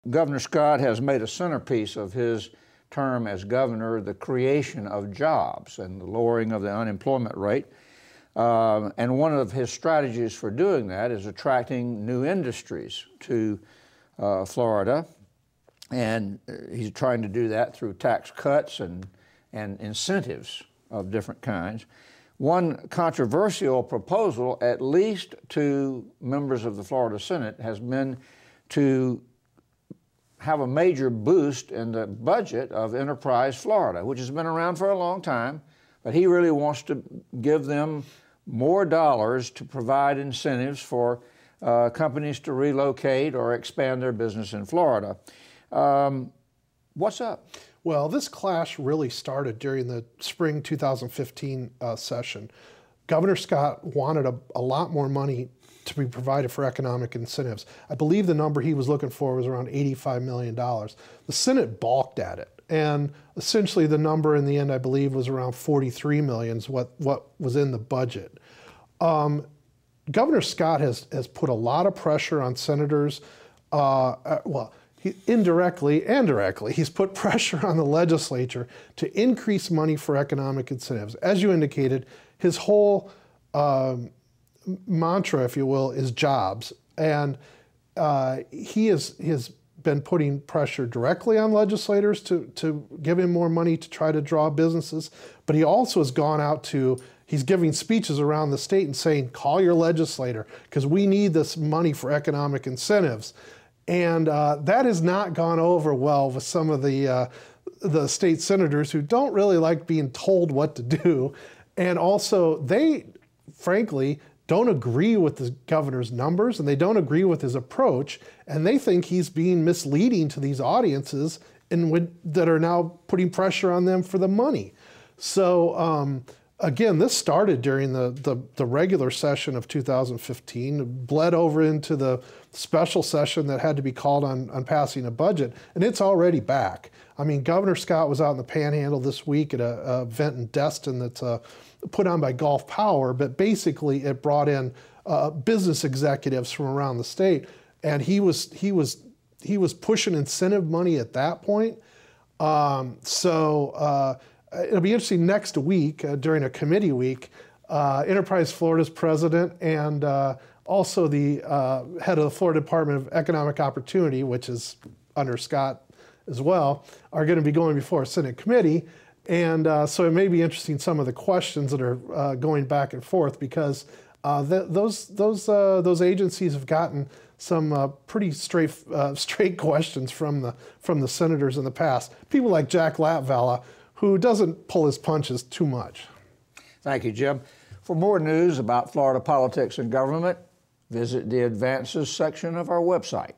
Governor Scott has made a centerpiece of his term as governor the creation of jobs and the lowering of the unemployment rate. And one of his strategies for doing that is attracting new industries to Florida. And he's trying to do that through tax cuts and incentives of different kinds. One controversial proposal, at least to members of the Florida Senate, has been to have a major boost in the budget of Enterprise Florida, which has been around for a long time, but he really wants to give them more dollars to provide incentives for companies to relocate or expand their business in Florida. What's up? Well, this clash really started during the spring 2015 session. Governor Scott wanted a lot more money to be provided for economic incentives. I believe the number he was looking for was around $85 million. The Senate balked at it, and essentially the number in the end, I believe, was around $43 million, is what was in the budget. Governor Scott has put a lot of pressure on senators. Indirectly and directly, he's put pressure on the legislature to increase money for economic incentives. As you indicated, his whole mantra, if you will, is jobs. And he has been putting pressure directly on legislators to give him more money to try to draw businesses. But he also has gone out he's giving speeches around the state and saying, call your legislator, because we need this money for economic incentives. And that has not gone over well with some of the state senators who don't really like being told what to do. And also, they, frankly, don't agree with the governor's numbers, and they don't agree with his approach, and they think he's being misleading to these audiences that are now putting pressure on them for the money. So again, this started during the regular session of 2015, bled over into the special session that had to be called on passing a budget, and it's already back. I mean, Governor Scott was out in the Panhandle this week at an event in Destin that's put on by Gulf Power, but basically it brought in business executives from around the state, and he was pushing incentive money at that point. It'll be interesting next week during a committee week. Enterprise Florida's president and also the head of the Florida Department of Economic Opportunity, which is under Scott as well, are going to be going before a Senate committee. And so it may be interesting some of the questions that are going back and forth, because those agencies have gotten some pretty straight questions from the senators in the past. People like Jack Latvala, who doesn't pull his punches too much. Thank you, Jim. For more news about Florida politics and government, visit the Advances section of our website.